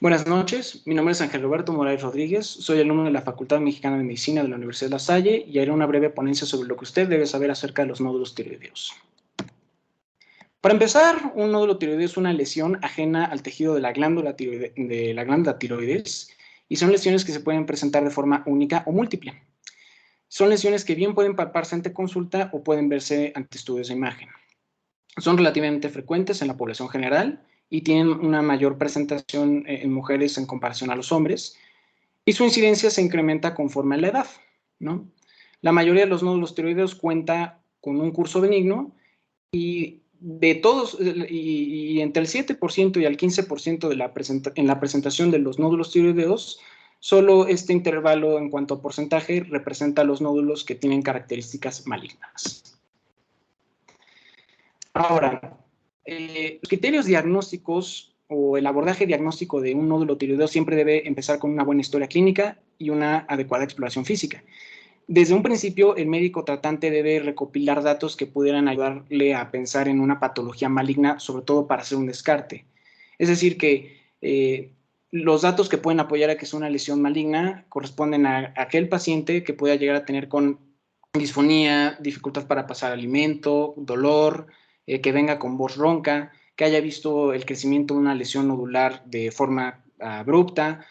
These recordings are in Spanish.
Buenas noches, mi nombre es Ángel Roberto Morales Rodríguez, soy alumno de la Facultad Mexicana de Medicina de la Universidad de La Salle y haré una breve ponencia sobre lo que usted debe saber acerca de los nódulos tiroideos. Para empezar, un nódulo tiroideo es una lesión ajena al tejido de la glándula tiroides y son lesiones que se pueden presentar de forma única o múltiple. Son lesiones que bien pueden palparse ante consulta o pueden verse ante estudios de imagen. Son relativamente frecuentes en la población general y tienen una mayor presentación en mujeres en comparación a los hombres, y su incidencia se incrementa conforme a la edad, ¿no? La mayoría de los nódulos tiroideos cuenta con un curso benigno y de todos, y entre el 7% y el 15% en la presentación de los nódulos tiroideos, solo este intervalo en cuanto a porcentaje representa los nódulos que tienen características malignas. Ahora, los criterios diagnósticos o el abordaje diagnóstico de un nódulo tiroideo siempre debe empezar con una buena historia clínica y una adecuada exploración física. Desde un principio, el médico tratante debe recopilar datos que pudieran ayudarle a pensar en una patología maligna, sobre todo para hacer un descarte. Es decir, que los datos que pueden apoyar a que es una lesión maligna corresponden a aquel paciente que pueda llegar a tener con disfonía, dificultad para pasar alimento, dolor, que venga con voz ronca, que haya visto el crecimiento de una lesión nodular de forma abrupta,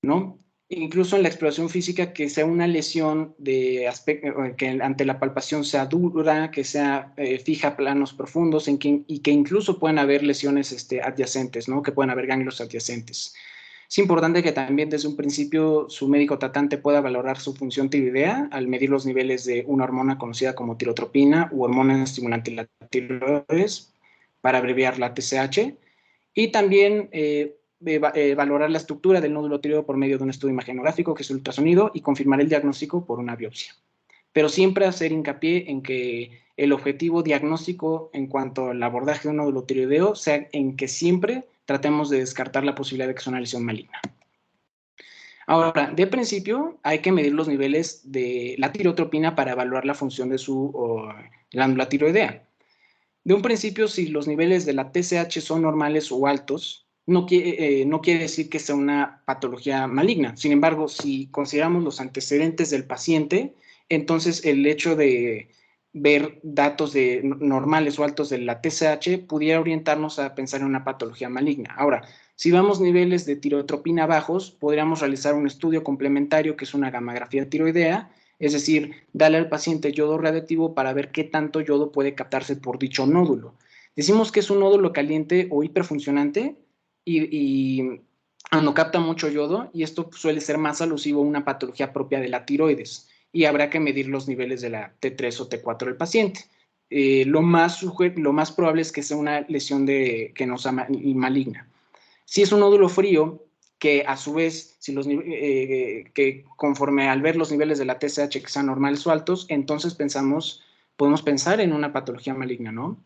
¿no? Incluso en la exploración física, que sea una lesión de aspecto, que ante la palpación sea dura, que sea fija a planos profundos, y que incluso puedan haber lesiones adyacentes, ¿no? Que puedan haber ganglios adyacentes. Es importante que también desde un principio su médico tratante pueda valorar su función tiroidea al medir los niveles de una hormona conocida como tirotropina u hormona estimulante de la tiroides, para abreviar la TSH, y también valorar la estructura del nódulo tiroideo por medio de un estudio imagenográfico, que es el ultrasonido, y confirmar el diagnóstico por una biopsia. Pero siempre hacer hincapié en que el objetivo diagnóstico en cuanto al abordaje de un nódulo tiroideo sea en que siempre tratemos de descartar la posibilidad de que sea una lesión maligna. Ahora, de principio, hay que medir los niveles de la tirotropina para evaluar la función de su glándula tiroidea. De un principio, si los niveles de la TSH son normales o altos, no quiere decir que sea una patología maligna. Sin embargo, si consideramos los antecedentes del paciente, entonces el hecho de ver datos normales o altos de la TSH pudiera orientarnos a pensar en una patología maligna. Ahora, si vemos niveles de tirotropina bajos, podríamos realizar un estudio complementario que es una gamografía tiroidea, es decir, darle al paciente yodo radiactivo para ver qué tanto yodo puede captarse por dicho nódulo. Decimos que es un nódulo caliente o hiperfuncionante y no capta mucho yodo, y esto suele ser más alusivo a una patología propia de la tiroides, y habrá que medir los niveles de la T3 o T4 del paciente. Lo más probable es que sea una lesión que no sea maligna. Si es un nódulo frío, que a su vez, que conforme al ver los niveles de la TSH que sean normales o altos, entonces podemos pensar en una patología maligna, ¿no?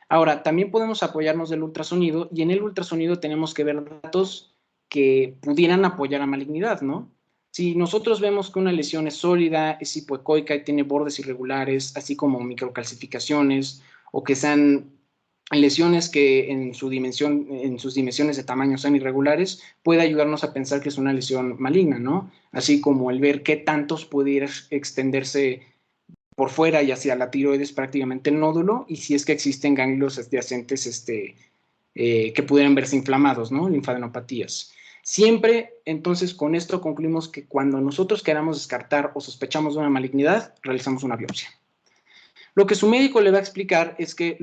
Ahora, también podemos apoyarnos del ultrasonido, y en el ultrasonido tenemos que ver datos que pudieran apoyar a malignidad, ¿no? Si nosotros vemos que una lesión es sólida, es hipoecoica y tiene bordes irregulares, así como microcalcificaciones, o que sean lesiones que en sus dimensiones de tamaño sean irregulares, puede ayudarnos a pensar que es una lesión maligna, ¿no? Así como el ver qué tantos pudiera extenderse por fuera y hacia la tiroides prácticamente el nódulo, y si es que existen ganglios adyacentes que pudieran verse inflamados, ¿no? Linfadenopatías. Siempre, entonces, con esto concluimos que cuando nosotros queramos descartar o sospechamos de una malignidad, realizamos una biopsia. Lo que su médico le va a explicar es que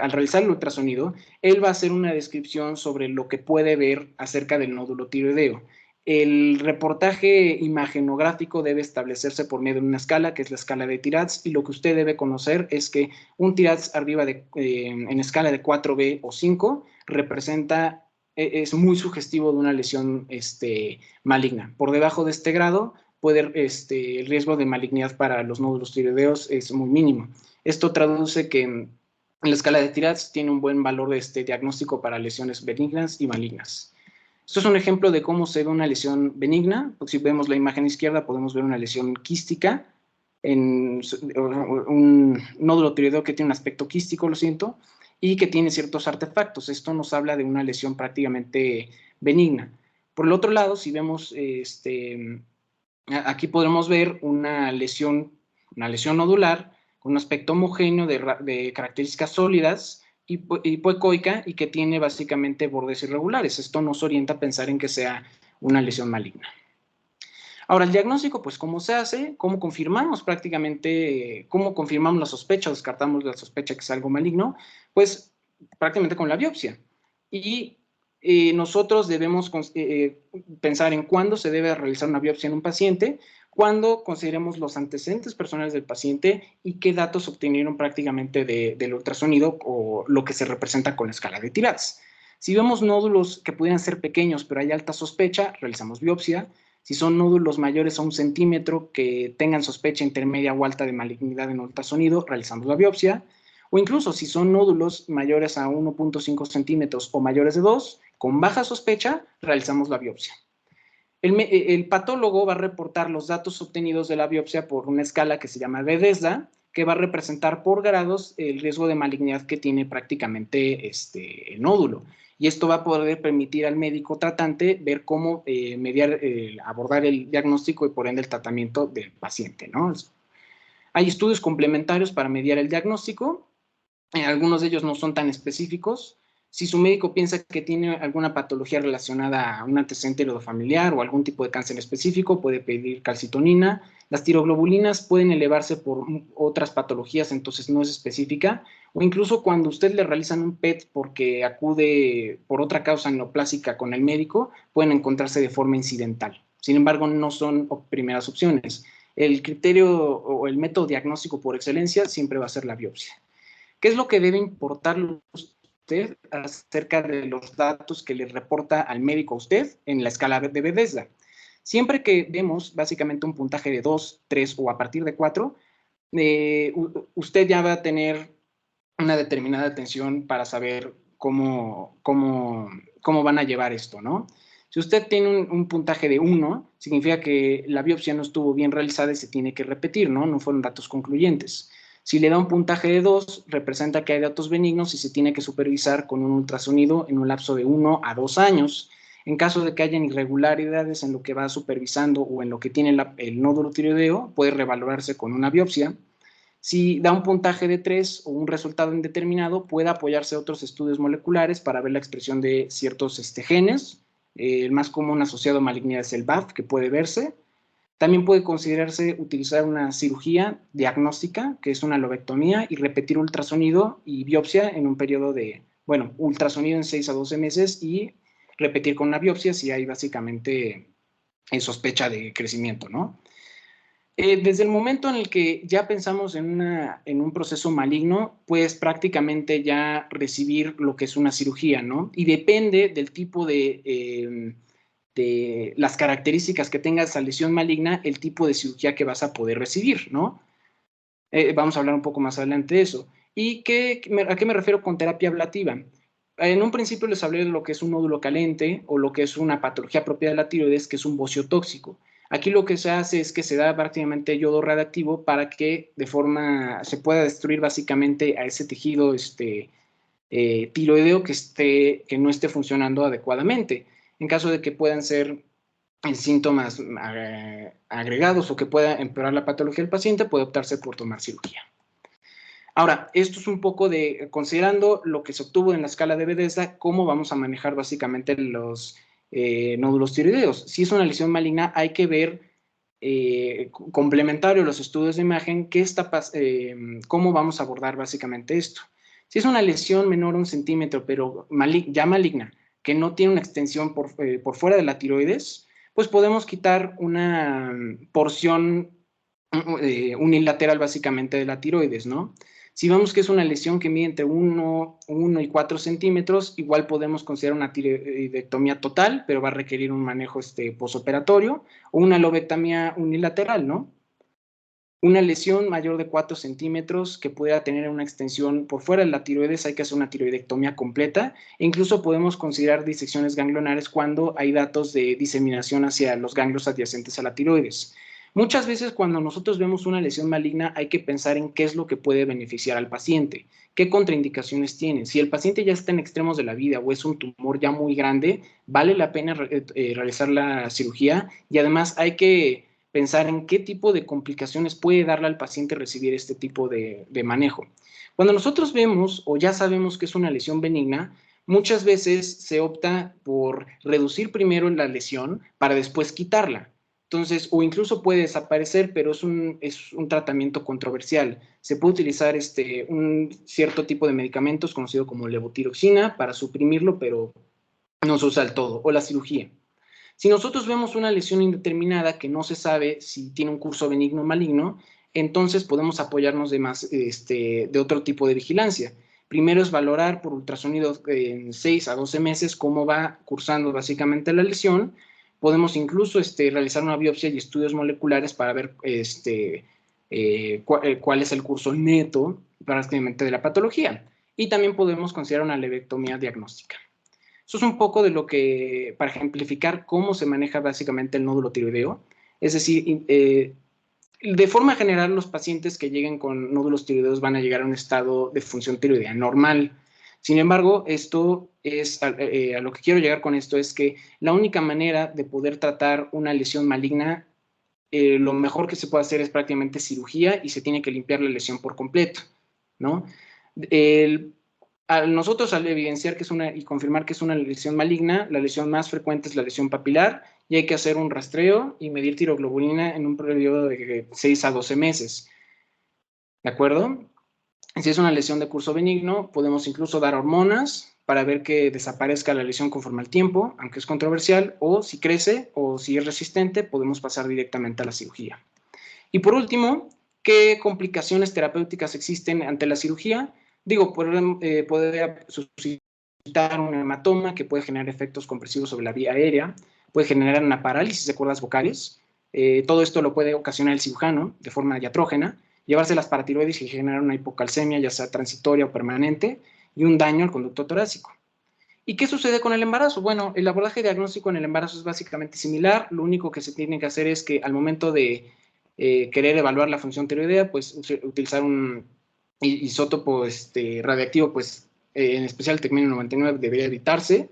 al realizar el ultrasonido, él va a hacer una descripción sobre lo que puede ver acerca del nódulo tiroideo. El reportaje imagenográfico debe establecerse por medio de una escala, que es la escala de TIRADS, y lo que usted debe conocer es que un TIRADS arriba en escala de 4B o 5 es muy sugestivo de una lesión maligna. Por debajo de este grado, el riesgo de malignidad para los nódulos tiroideos es muy mínimo. Esto traduce que en la escala de TIRADS tiene un buen valor de diagnóstico para lesiones benignas y malignas. Esto es un ejemplo de cómo se ve una lesión benigna. Si vemos la imagen izquierda, podemos ver una lesión quística, en un nódulo tiroideo que tiene un aspecto quístico, lo siento, y que tiene ciertos artefactos. Esto nos habla de una lesión prácticamente benigna. Por el otro lado, si vemos, aquí podremos ver una lesión nodular con un aspecto homogéneo de características sólidas, hipoecoica, y que tiene básicamente bordes irregulares. Esto nos orienta a pensar en que sea una lesión maligna. Ahora, el diagnóstico, pues, ¿cómo se hace? ¿Cómo confirmamos prácticamente, cómo confirmamos la sospecha, descartamos la sospecha que es algo maligno? Pues, prácticamente con la biopsia. Y nosotros debemos pensar en cuándo se debe realizar una biopsia en un paciente, cuándo consideremos los antecedentes personales del paciente y qué datos obtenieron prácticamente del ultrasonido o lo que se representa con la escala de tiradas. Si vemos nódulos que pudieran ser pequeños pero hay alta sospecha, realizamos biopsia. Si son nódulos mayores a 1 centímetro que tengan sospecha intermedia o alta de malignidad en ultrasonido, realizamos la biopsia. O incluso si son nódulos mayores a 1.5 centímetros o mayores de 2, con baja sospecha, realizamos la biopsia. El patólogo va a reportar los datos obtenidos de la biopsia por una escala que se llama Bethesda, que va a representar por grados el riesgo de malignidad que tiene prácticamente el nódulo. Y esto va a poder permitir al médico tratante ver cómo abordar el diagnóstico y por ende el tratamiento del paciente, ¿no? Hay estudios complementarios para mediar el diagnóstico. Algunos de ellos no son tan específicos. Si su médico piensa que tiene alguna patología relacionada a un antecedente heredofamiliar o algún tipo de cáncer específico, puede pedir calcitonina. Las tiroglobulinas pueden elevarse por otras patologías, entonces no es específica. O incluso cuando usted le realizan un PET porque acude por otra causa neoplásica con el médico, pueden encontrarse de forma incidental. Sin embargo, no son primeras opciones. El criterio o el método diagnóstico por excelencia siempre va a ser la biopsia. ¿Qué es lo que debe importar usted acerca de los datos que le reporta al médico a usted en la escala de Bethesda? Siempre que vemos básicamente un puntaje de 2, 3 o a partir de 4, usted ya va a tener una determinada atención para saber cómo van a llevar esto, ¿no? Si usted tiene un puntaje de 1, significa que la biopsia no estuvo bien realizada y se tiene que repetir, ¿no? No fueron datos concluyentes. Si le da un puntaje de 2, representa que hay datos benignos y se tiene que supervisar con un ultrasonido en un lapso de 1 a 2 años. En caso de que hayan irregularidades en lo que va supervisando o en lo que tiene el nódulo tiroideo, puede revalorarse con una biopsia. Si da un puntaje de 3 o un resultado indeterminado, puede apoyarse a otros estudios moleculares para ver la expresión de ciertos genes. El más común asociado a malignidad es el BAF, que puede verse. También puede considerarse utilizar una cirugía diagnóstica, que es una lobectomía, y repetir ultrasonido y biopsia en un periodo de, ultrasonido en 6 a 12 meses y repetir con una biopsia si hay básicamente sospecha de crecimiento, ¿no? Desde el momento en el que ya pensamos en un proceso maligno, pues prácticamente ya recibir lo que es una cirugía, ¿no? Y depende del tipo de las características que tenga esa lesión maligna, el tipo de cirugía que vas a poder recibir, ¿no? Vamos a hablar un poco más adelante de eso. ¿Y a qué me refiero con terapia ablativa? En un principio les hablé de lo que es un nódulo caliente o lo que es una patología propia de la tiroides, que es un bocio tóxico. Aquí lo que se hace es que se da prácticamente yodo radiactivo para que se pueda destruir básicamente a ese tejido tiroideo que no esté funcionando adecuadamente. En caso de que puedan ser síntomas agregados o que pueda empeorar la patología del paciente, puede optarse por tomar cirugía. Ahora, esto es un poco considerando lo que se obtuvo en la escala de Bethesda, cómo vamos a manejar básicamente los nódulos tiroideos. Si es una lesión maligna, hay que ver, complementario a los estudios de imagen, cómo vamos a abordar básicamente esto. Si es una lesión menor a 1 centímetro, pero ya maligna, que no tiene una extensión por fuera de la tiroides, pues podemos quitar una porción unilateral básicamente de la tiroides, ¿no? Si vemos que es una lesión que mide entre 1 y 4 centímetros, igual podemos considerar una tiroidectomía total, pero va a requerir un manejo posoperatorio, o una lobectomía unilateral, ¿no? Una lesión mayor de 4 centímetros que pudiera tener una extensión por fuera de la tiroides, hay que hacer una tiroidectomía completa, e incluso podemos considerar disecciones ganglionares cuando hay datos de diseminación hacia los ganglios adyacentes a la tiroides. Muchas veces cuando nosotros vemos una lesión maligna hay que pensar en qué es lo que puede beneficiar al paciente, qué contraindicaciones tiene. Si el paciente ya está en extremos de la vida o es un tumor ya muy grande, vale la pena realizar la cirugía y además hay que pensar en qué tipo de complicaciones puede darle al paciente recibir este tipo de manejo. Cuando nosotros vemos o ya sabemos que es una lesión benigna, muchas veces se opta por reducir primero la lesión para después quitarla. Entonces, o incluso puede desaparecer, pero es un tratamiento controversial. Se puede utilizar un cierto tipo de medicamentos conocido como levotiroxina para suprimirlo, pero no se usa del todo, o la cirugía. Si nosotros vemos una lesión indeterminada que no se sabe si tiene un curso benigno o maligno, entonces podemos apoyarnos de otro tipo de vigilancia. Primero es valorar por ultrasonido en 6 a 12 meses cómo va cursando básicamente la lesión. Podemos incluso realizar una biopsia y estudios moleculares para ver cuál es el curso neto prácticamente de la patología. Y también podemos considerar una levectomía diagnóstica. Eso es un poco de lo que, para ejemplificar cómo se maneja básicamente el nódulo tiroideo. Es decir, de forma general, los pacientes que lleguen con nódulos tiroideos van a llegar a un estado de función tiroidea normal. Sin embargo, esto es, a lo que quiero llegar con esto es que la única manera de poder tratar una lesión maligna, lo mejor que se puede hacer es prácticamente cirugía y se tiene que limpiar la lesión por completo, ¿no? Nosotros al evidenciar que es y confirmar que es una lesión maligna, la lesión más frecuente es la lesión papilar y hay que hacer un rastreo y medir tiroglobulina en un periodo de 6 a 12 meses. ¿De acuerdo? Si es una lesión de curso benigno, podemos incluso dar hormonas para ver que desaparezca la lesión conforme al tiempo, aunque es controversial, o si crece o si es resistente, podemos pasar directamente a la cirugía. Y por último, ¿qué complicaciones terapéuticas existen ante la cirugía? Digo, puede suscitar un hematoma que puede generar efectos compresivos sobre la vía aérea, puede generar una parálisis de cuerdas vocales. Todo esto lo puede ocasionar el cirujano de forma diatrógena, llevarse las paratiroides y generar una hipocalcemia, ya sea transitoria o permanente, y un daño al conducto torácico. ¿Y qué sucede con el embarazo? Bueno, el abordaje diagnóstico en el embarazo es básicamente similar. Lo único que se tiene que hacer es que al momento de querer evaluar la función tiroidea, pues utilizar un isótopo radiactivo, pues en especial el tecnio 99 debería evitarse.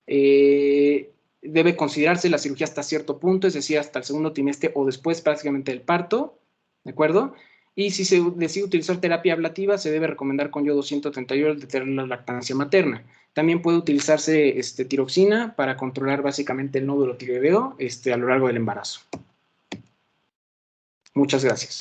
Debe considerarse la cirugía hasta cierto punto, es decir, hasta el segundo trimestre o después prácticamente del parto, ¿de acuerdo? Y si se decide utilizar terapia ablativa, se debe recomendar con yodo 131 al detener la lactancia materna. También puede utilizarse tiroxina para controlar básicamente el nódulo tiroideo a lo largo del embarazo. Muchas gracias.